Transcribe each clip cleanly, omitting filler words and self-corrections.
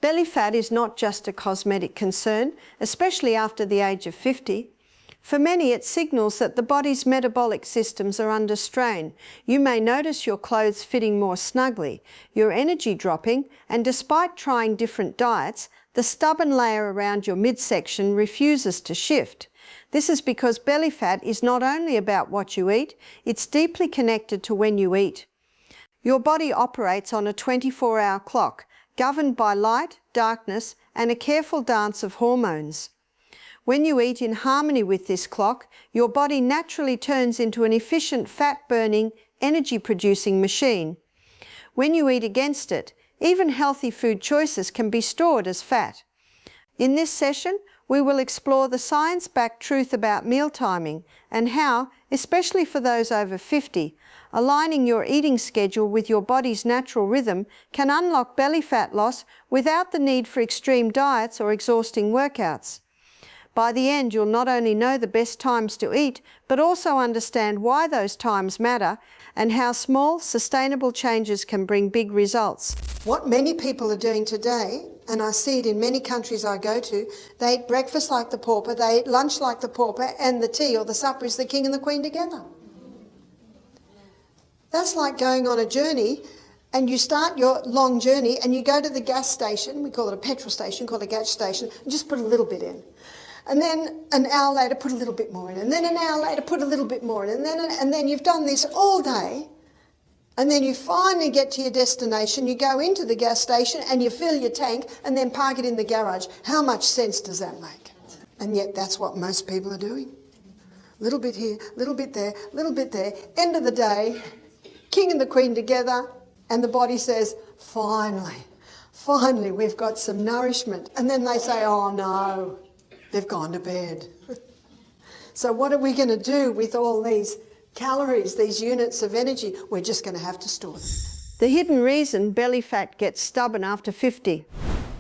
Belly fat is not just a cosmetic concern, especially after the age of 50. For many, it signals that the body's metabolic systems are under strain. You may notice your clothes fitting more snugly, your energy dropping, and despite trying different diets, the stubborn layer around your midsection refuses to shift. This is because belly fat is not only about what you eat, it's deeply connected to when you eat. Your body operates on a 24-hour clock, governed by light, darkness, and a careful dance of hormones. When you eat in harmony with this clock, your body naturally turns into an efficient fat-burning, energy-producing machine. When you eat against it, even healthy food choices can be stored as fat. In this session, we will explore the science-backed truth about meal timing and how, especially for those over 50, aligning your eating schedule with your body's natural rhythm can unlock belly fat loss without the need for extreme diets or exhausting workouts. By the end, you'll not only know the best times to eat, but also understand why those times matter and how small, sustainable changes can bring big results. What many people are doing today, and I see it in many countries I go to, they eat breakfast like the pauper, they eat lunch like the pauper, and the tea or the supper is the king and the queen together. That's like going on a journey, and you start your long journey and you go to the gas station, we call it a petrol station, call it a gas station, and just put a little bit in. And then an hour later, put a little bit more in. And then an hour later, put a little bit more in. And then you've done this all day. And then you finally get to your destination. You go into the gas station and you fill your tank and then park it in the garage. How much sense does that make? And yet that's what most people are doing. Little bit here, little bit there, little bit there. End of the day, king and the queen together. And the body says, finally, we've got some nourishment. And then they say, oh no. They've gone to bed. So what are we going to do with all these calories, these units of energy? We're just going to have to store them. The hidden reason belly fat gets stubborn after 50.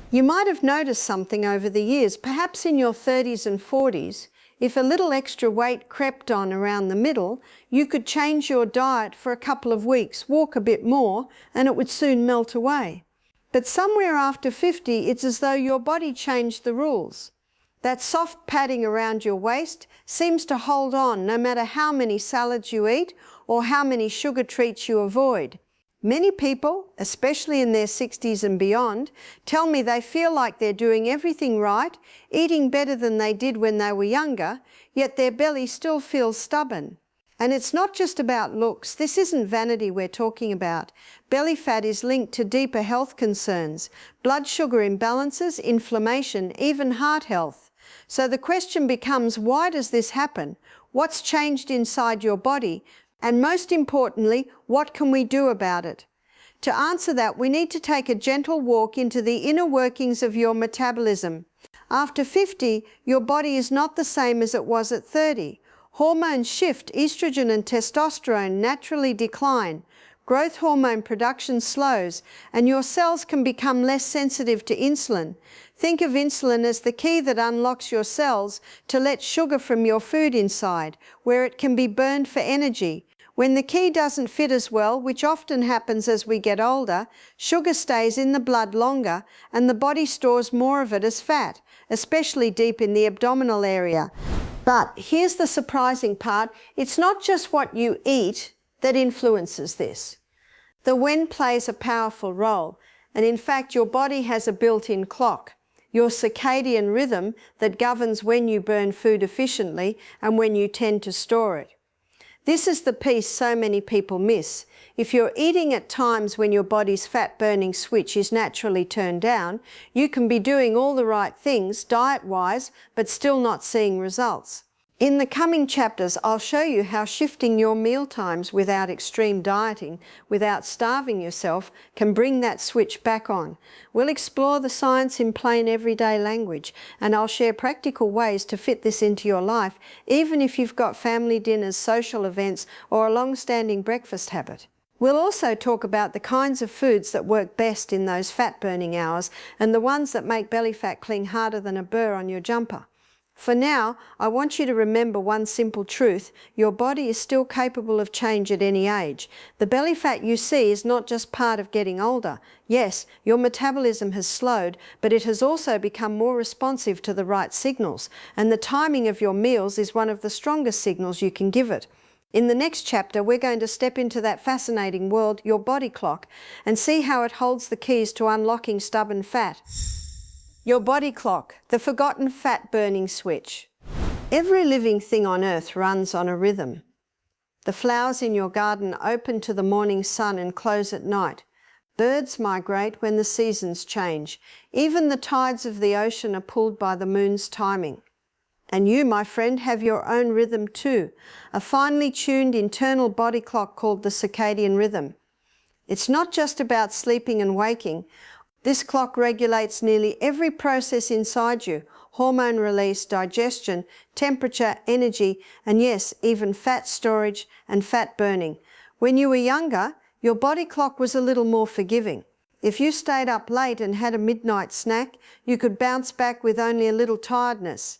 You might have noticed something over the years, perhaps in your 30s and 40s. If a little extra weight crept on around the middle, you could change your diet for a couple of weeks, walk a bit more, and it would soon melt away. But somewhere after 50, it's as though your body changed the rules. That soft padding around your waist seems to hold on no matter how many salads you eat or how many sugar treats you avoid. Many people, especially in their 60s and beyond, tell me they feel like they're doing everything right, eating better than they did when they were younger, yet their belly still feels stubborn. And it's not just about looks. This isn't vanity we're talking about. Belly fat is linked to deeper health concerns, blood sugar imbalances, inflammation, even heart health. So the question becomes, why does this happen? What's changed inside your body? And most importantly, what can we do about it? To answer that, we need to take a gentle walk into the inner workings of your metabolism. After 50, your body is not the same as it was at 30. Hormones shift, estrogen and testosterone naturally decline. Growth hormone production slows, and your cells can become less sensitive to insulin. Think of insulin as the key that unlocks your cells to let sugar from your food inside, where it can be burned for energy. When the key doesn't fit as well, which often happens as we get older, sugar stays in the blood longer and the body stores more of it as fat, especially deep in the abdominal area. But here's the surprising part, it's not just what you eat that influences this. The when plays a powerful role, and in fact your body has a built-in clock, your circadian rhythm that governs when you burn food efficiently and when you tend to store it. This is the piece so many people miss. If you're eating at times when your body's fat-burning switch is naturally turned down, you can be doing all the right things diet-wise, but still not seeing results. In the coming chapters, I'll show you how shifting your meal times without extreme dieting, without starving yourself, can bring that switch back on. We'll explore the science in plain everyday language, and I'll share practical ways to fit this into your life, even if you've got family dinners, social events, or a long-standing breakfast habit. We'll also talk about the kinds of foods that work best in those fat-burning hours, and the ones that make belly fat cling harder than a burr on your jumper. For now, I want you to remember one simple truth. Your body is still capable of change at any age. The belly fat you see is not just part of getting older. Yes, your metabolism has slowed, but it has also become more responsive to the right signals, and the timing of your meals is one of the strongest signals you can give it. In the next chapter, we're going to step into that fascinating world, your body clock, and see how it holds the keys to unlocking stubborn fat. Your body clock, the forgotten fat-burning switch. Every living thing on earth runs on a rhythm. The flowers in your garden open to the morning sun and close at night. Birds migrate when the seasons change. Even the tides of the ocean are pulled by the moon's timing. And you, my friend, have your own rhythm too, a finely tuned internal body clock called the circadian rhythm. It's not just about sleeping and waking. This clock regulates nearly every process inside you: hormone release, digestion, temperature, energy, and yes, even fat storage and fat burning. When you were younger, your body clock was a little more forgiving. If you stayed up late and had a midnight snack, you could bounce back with only a little tiredness.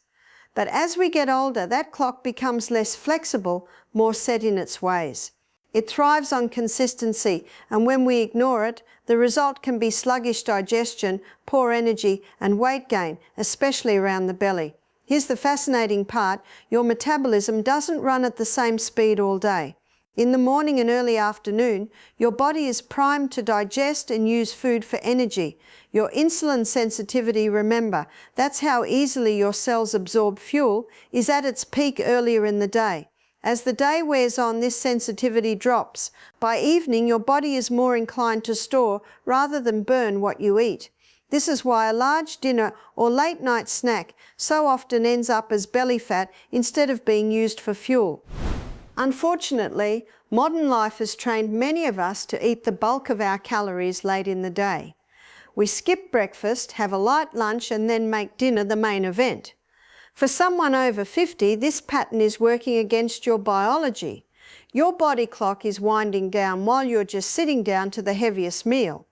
But as we get older, that clock becomes less flexible, more set in its ways. It thrives on consistency, and when we ignore it, the result can be sluggish digestion, poor energy, and weight gain, especially around the belly. Here's the fascinating part: your metabolism doesn't run at the same speed all day. In the morning and early afternoon, your body is primed to digest and use food for energy. Your insulin sensitivity, remember, that's how easily your cells absorb fuel, is at its peak earlier in the day. As the day wears on, this sensitivity drops. By evening, your body is more inclined to store rather than burn what you eat. This is why a large dinner or late night snack so often ends up as belly fat instead of being used for fuel. Unfortunately, modern life has trained many of us to eat the bulk of our calories late in the day. We skip breakfast, have a light lunch, and then make dinner the main event. For someone over 50, this pattern is working against your biology. Your body clock is winding down while you're just sitting down to the heaviest meal.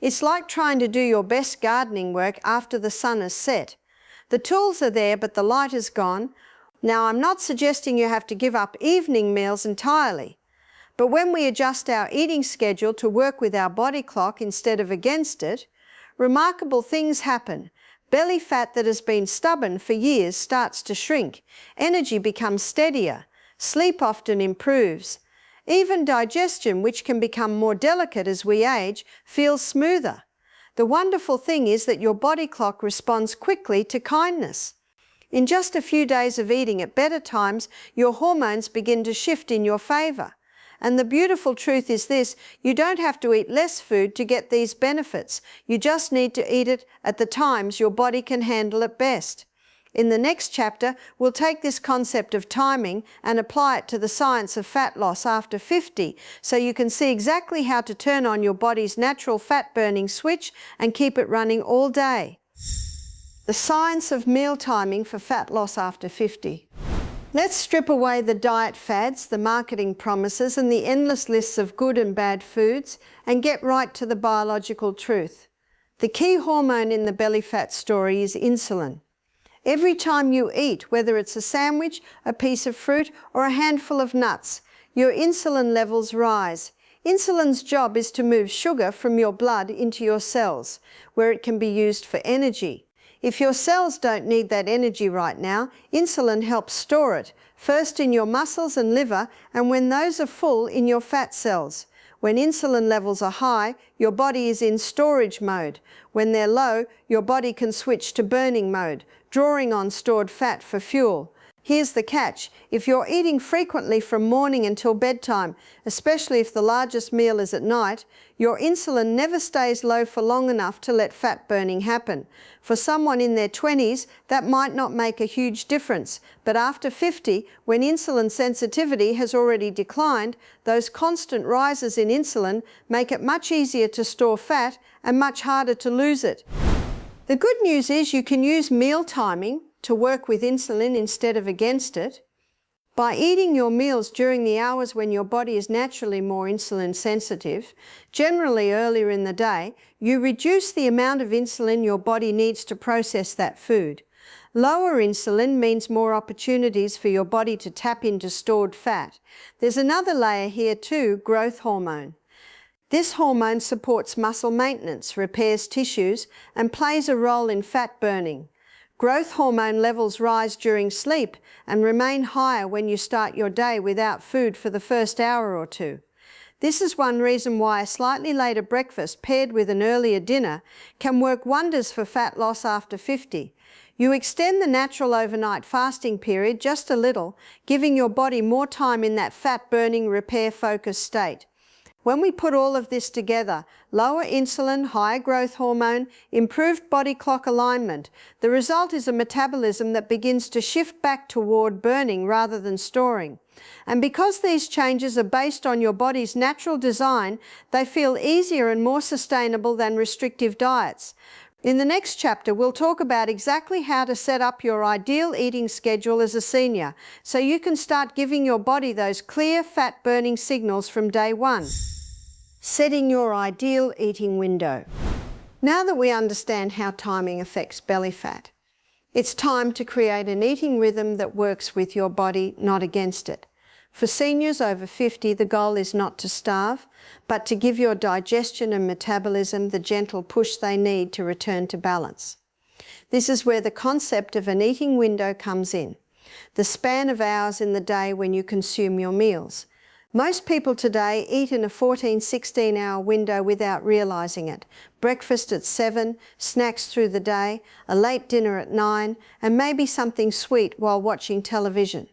It's like trying to do your best gardening work after the sun has set. The tools are there, but the light is gone. Now, I'm not suggesting you have to give up evening meals entirely, but when we adjust our eating schedule to work with our body clock instead of against it, remarkable things happen. Belly fat that has been stubborn for years starts to shrink. Energy becomes steadier. Sleep often improves. Even digestion, which can become more delicate as we age, feels smoother. The wonderful thing is that your body clock responds quickly to kindness. In just a few days of eating at better times, your hormones begin to shift in your favor. And the beautiful truth is this: you don't have to eat less food to get these benefits. You just need to eat it at the times your body can handle it best. In the next chapter, we'll take this concept of timing and apply it to the science of fat loss after 50, so you can see exactly how to turn on your body's natural fat-burning switch and keep it running all day. The science of meal timing for fat loss after 50. Let's strip away the diet fads, the marketing promises, and the endless lists of good and bad foods, and get right to the biological truth. The key hormone in the belly fat story is insulin. Every time you eat, whether it's a sandwich, a piece of fruit, or a handful of nuts, your insulin levels rise. Insulin's job is to move sugar from your blood into your cells, where it can be used for energy. If your cells don't need that energy right now, insulin helps store it, first in your muscles and liver, and when those are full, in your fat cells. When insulin levels are high, your body is in storage mode. When they're low, your body can switch to burning mode, drawing on stored fat for fuel. Here's the catch: if you're eating frequently from morning until bedtime, especially if the largest meal is at night, your insulin never stays low for long enough to let fat burning happen. For someone in their 20s, that might not make a huge difference, but after 50, when insulin sensitivity has already declined, those constant rises in insulin make it much easier to store fat and much harder to lose it. The good news is you can use meal timing to work with insulin instead of against it. By eating your meals during the hours when your body is naturally more insulin sensitive, generally earlier in the day, you reduce the amount of insulin your body needs to process that food. Lower insulin means more opportunities for your body to tap into stored fat. There's another layer here too, growth hormone. This hormone supports muscle maintenance, repairs tissues, and plays a role in fat burning. Growth hormone levels rise during sleep and remain higher when you start your day without food for the first hour or two. This is one reason why a slightly later breakfast paired with an earlier dinner can work wonders for fat loss after 50. You extend the natural overnight fasting period just a little, giving your body more time in that fat-burning, repair-focused state. When we put all of this together, lower insulin, higher growth hormone, improved body clock alignment, the result is a metabolism that begins to shift back toward burning rather than storing. And because these changes are based on your body's natural design, they feel easier and more sustainable than restrictive diets. In the next chapter, we'll talk about exactly how to set up your ideal eating schedule as a senior, so you can start giving your body those clear fat-burning signals from day one. Setting your ideal eating window. Now that we understand how timing affects belly fat, it's time to create an eating rhythm that works with your body, not against it. For seniors over 50, the goal is not to starve, but to give your digestion and metabolism the gentle push they need to return to balance. This is where the concept of an eating window comes in, the span of hours in the day when you consume your meals. Most people today eat in a 14-16 hour window without realising it. Breakfast at 7, snacks through the day, a late dinner at 9, and maybe something sweet while watching television.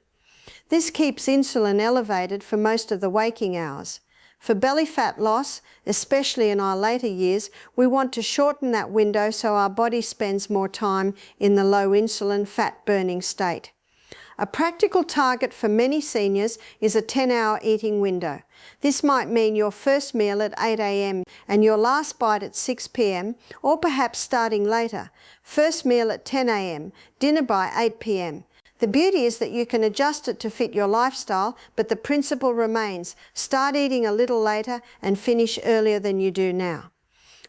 This keeps insulin elevated for most of the waking hours. For belly fat loss, especially in our later years, we want to shorten that window so our body spends more time in the low insulin fat-burning state. A practical target for many seniors is a 10-hour eating window. This might mean your first meal at 8 a.m. and your last bite at 6 p.m, or perhaps starting later. First meal at 10 a.m, dinner by 8 p.m. The beauty is that you can adjust it to fit your lifestyle, but the principle remains: start eating a little later and finish earlier than you do now.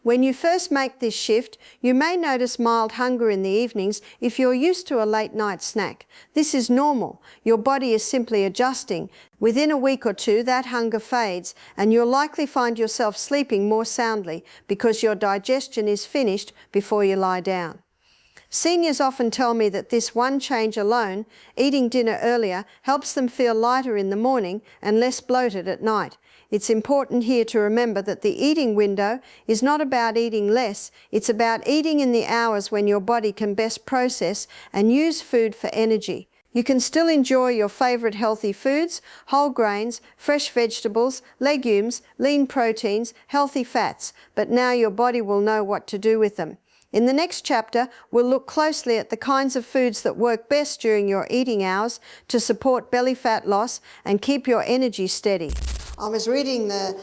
When you first make this shift, you may notice mild hunger in the evenings if you're used to a late night snack. This is normal. Your body is simply adjusting. Within a week or two, that hunger fades, and you'll likely find yourself sleeping more soundly because your digestion is finished before you lie down. Seniors often tell me that this one change alone, eating dinner earlier, helps them feel lighter in the morning and less bloated at night. It's important here to remember that the eating window is not about eating less, it's about eating in the hours when your body can best process and use food for energy. You can still enjoy your favourite healthy foods, whole grains, fresh vegetables, legumes, lean proteins, healthy fats, but now your body will know what to do with them. In the next chapter, we'll look closely at the kinds of foods that work best during your eating hours to support belly fat loss and keep your energy steady. I was reading the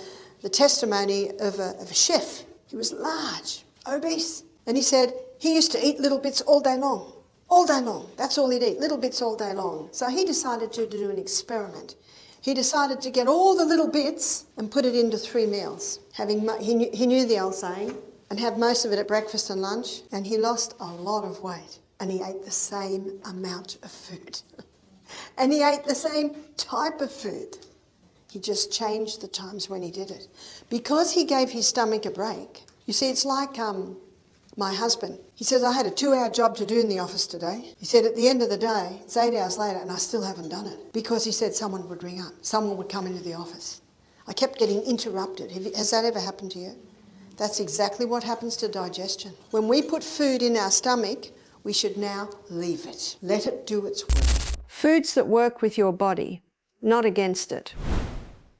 testimony of a chef. He was large, obese, and he said he used to eat little bits all day long. All day long. That's all he'd eat, little bits all day long. So he decided to do an experiment. He decided to get all the little bits and put it into 3 meals. He knew the old saying, and have most of it at breakfast and lunch, and he lost a lot of weight, and he ate the same amount of food. And he ate the same type of food. He just changed the times when he did it. Because he gave his stomach a break. You see, it's like my husband. He says, I had a 2-hour job to do in the office today. He said, at the end of the day, it's 8 hours later, and I still haven't done it. Because he said someone would ring up. Someone would come into the office. I kept getting interrupted. Has that ever happened to you? That's exactly what happens to digestion. When we put food in our stomach, we should now leave it. Let it do its work. Foods that work with your body, not against it.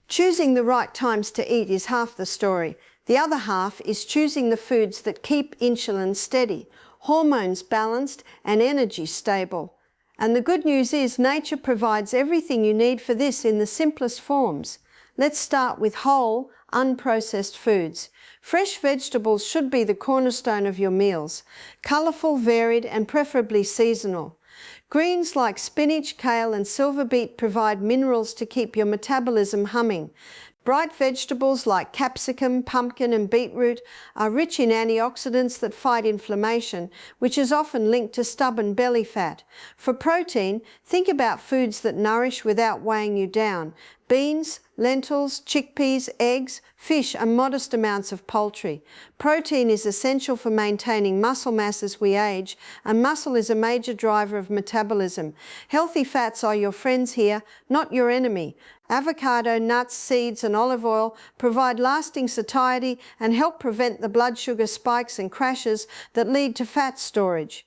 Choosing the right times to eat is half the story. The other half is choosing the foods that keep insulin steady, hormones balanced, and energy stable. And the good news is nature provides everything you need for this in the simplest forms. Let's start with whole, unprocessed foods. Fresh vegetables should be the cornerstone of your meals. Colourful, varied, and preferably seasonal. Greens like spinach, kale, and silver beet provide minerals to keep your metabolism humming. Bright vegetables like capsicum, pumpkin and beetroot are rich in antioxidants that fight inflammation, which is often linked to stubborn belly fat. For protein, think about foods that nourish without weighing you down. Beans, lentils, chickpeas, eggs, fish and modest amounts of poultry. Protein is essential for maintaining muscle mass as we age, and muscle is a major driver of metabolism. Healthy fats are your friends here, not your enemy. Avocado, nuts, seeds and olive oil provide lasting satiety and help prevent the blood sugar spikes and crashes that lead to fat storage.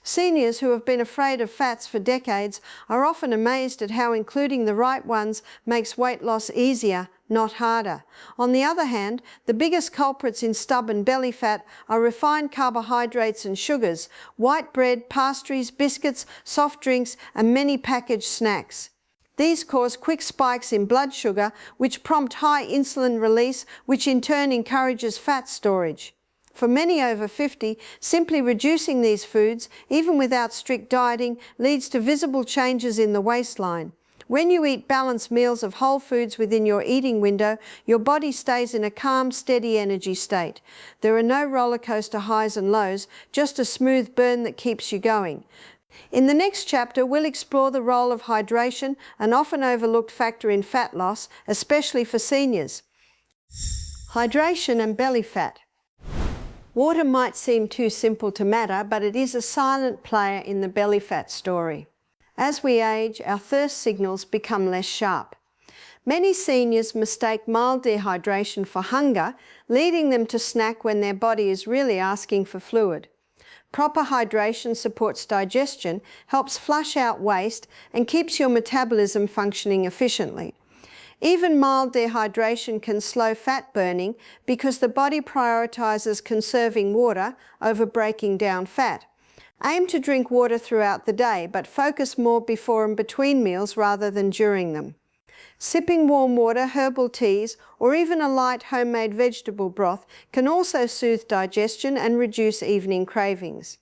Seniors who have been afraid of fats for decades are often amazed at how including the right ones makes weight loss easier, not harder. On the other hand, the biggest culprits in stubborn belly fat are refined carbohydrates and sugars, white bread, pastries, biscuits, soft drinks and many packaged snacks. These cause quick spikes in blood sugar, which prompt high insulin release, which in turn encourages fat storage. For many over 50, simply reducing these foods, even without strict dieting, leads to visible changes in the waistline. When you eat balanced meals of whole foods within your eating window, your body stays in a calm, steady energy state. There are no roller coaster highs and lows, just a smooth burn that keeps you going. In the next chapter, we'll explore the role of hydration, an often overlooked factor in fat loss, especially for seniors. Hydration and belly fat. Water might seem too simple to matter, but it is a silent player in the belly fat story. As we age, our thirst signals become less sharp. Many seniors mistake mild dehydration for hunger, leading them to snack when their body is really asking for fluid. Proper hydration supports digestion, helps flush out waste, and keeps your metabolism functioning efficiently. Even mild dehydration can slow fat burning because the body prioritizes conserving water over breaking down fat. Aim to drink water throughout the day, but focus more before and between meals rather than during them. Sipping warm water, herbal teas, or even a light homemade vegetable broth can also soothe digestion and reduce evening cravings.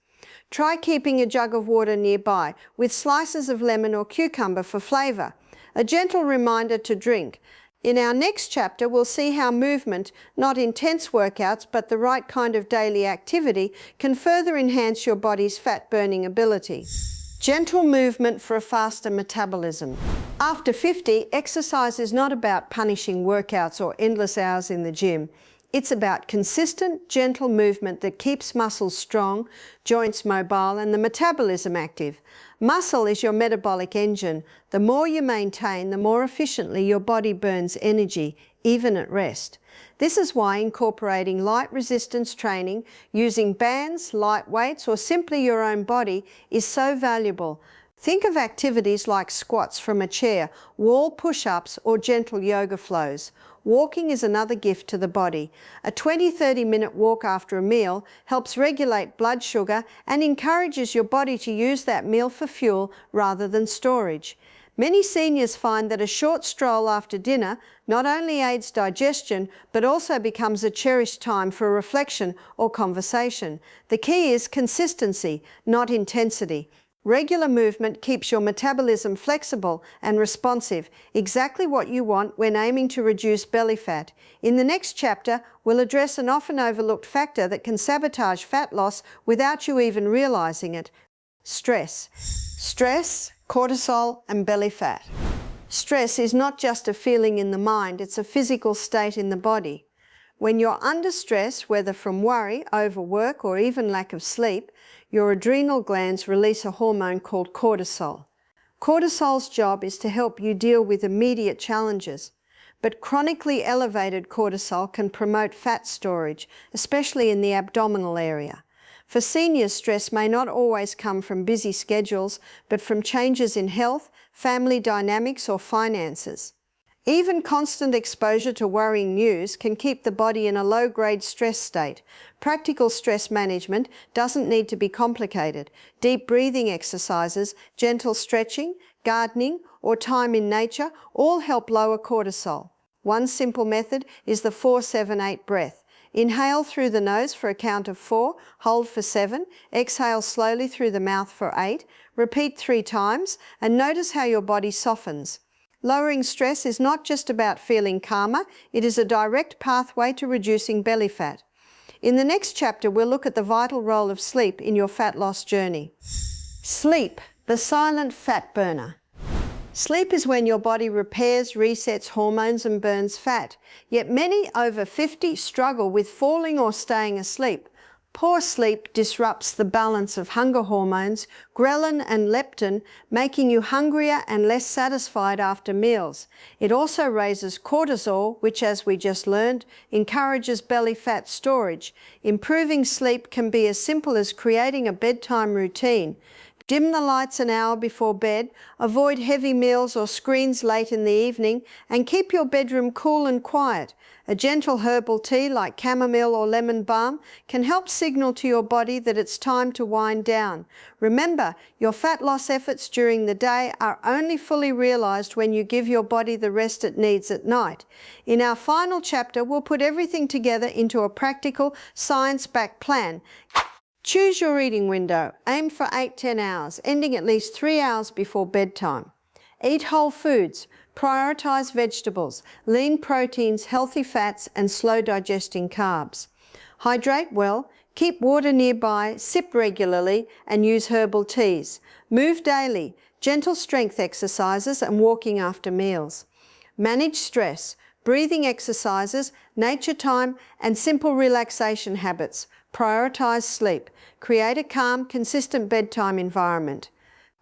Try keeping a jug of water nearby with slices of lemon or cucumber for flavor. A gentle reminder to drink. In our next chapter, we'll see how movement, not intense workouts, but the right kind of daily activity, can further enhance your body's fat-burning ability. Gentle movement for a faster metabolism. After 50, exercise is not about punishing workouts or endless hours in the gym. It's about consistent, gentle movement that keeps muscles strong, joints mobile, and the metabolism active. Muscle is your metabolic engine. The more you maintain, the more efficiently your body burns energy, even at rest. This is why incorporating light resistance training, using bands, light weights, or simply your own body is so valuable. Think of activities like squats from a chair, wall push-ups, or gentle yoga flows. Walking is another gift to the body. A 20-30 minute walk after a meal helps regulate blood sugar and encourages your body to use that meal for fuel rather than storage. Many seniors find that a short stroll after dinner not only aids digestion, but also becomes a cherished time for reflection or conversation. The key is consistency, not intensity. Regular movement keeps your metabolism flexible and responsive, exactly what you want when aiming to reduce belly fat. In the next chapter, we'll address an often overlooked factor that can sabotage fat loss without you even realizing it: stress. Stress, cortisol, and belly fat. Stress is not just a feeling in the mind, it's a physical state in the body. When you're under stress, whether from worry, overwork, or even lack of sleep, your adrenal glands release a hormone called cortisol. Cortisol's job is to help you deal with immediate challenges, but chronically elevated cortisol can promote fat storage, especially in the abdominal area. For seniors, stress may not always come from busy schedules, but from changes in health, family dynamics, or finances. Even constant exposure to worrying news can keep the body in a low-grade stress state. Practical stress management doesn't need to be complicated. Deep breathing exercises, gentle stretching, gardening, or time in nature all help lower cortisol. One simple method is the 4-7-8 breath. Inhale through the nose for a count of 4, hold for 7, exhale slowly through the mouth for 8, repeat 3 times, and notice how your body softens. Lowering stress is not just about feeling calmer, it is a direct pathway to reducing belly fat. In the next chapter, we'll look at the vital role of sleep in your fat loss journey. Sleep, the silent fat burner. Sleep is when your body repairs, resets hormones and burns fat. Yet many over 50 struggle with falling or staying asleep. Poor sleep disrupts the balance of hunger hormones, ghrelin and leptin, making you hungrier and less satisfied after meals. It also raises cortisol, which, as we just learned, encourages belly fat storage. Improving sleep can be as simple as creating a bedtime routine. Dim the lights an hour before bed, avoid heavy meals or screens late in the evening, and keep your bedroom cool and quiet. A gentle herbal tea like chamomile or lemon balm can help signal to your body that it's time to wind down. Remember, your fat loss efforts during the day are only fully realized when you give your body the rest it needs at night. In our final chapter, we'll put everything together into a practical, science-backed plan. Choose your eating window. Aim for 8-10 hours, ending at least 3 hours before bedtime. Eat whole foods. Prioritize vegetables, lean proteins, healthy fats, and slow digesting carbs. Hydrate well. Keep water nearby, sip regularly, and use herbal teas. Move daily. Gentle strength exercises and walking after meals. Manage stress. Breathing exercises, nature time, and simple relaxation habits. Prioritize sleep. Create a calm, consistent bedtime environment.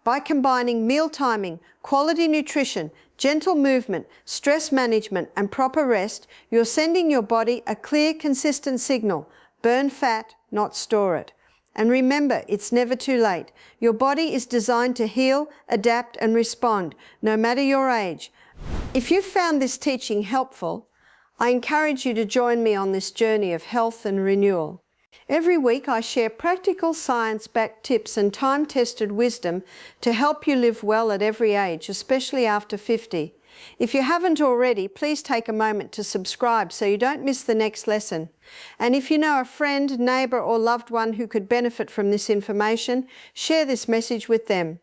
By combining meal timing, quality nutrition, gentle movement, stress management, and proper rest, you're sending your body a clear, consistent signal. Burn fat, not store it. And remember, it's never too late. Your body is designed to heal, adapt, and respond, no matter your age. If you found this teaching helpful, I encourage you to join me on this journey of health and renewal. Every week I share practical science-backed tips and time-tested wisdom to help you live well at every age, especially after 50. If you haven't already, please take a moment to subscribe so you don't miss the next lesson. And if you know a friend, neighbour or loved one who could benefit from this information, share this message with them.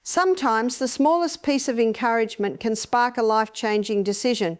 Sometimes the smallest piece of encouragement can spark a life-changing decision.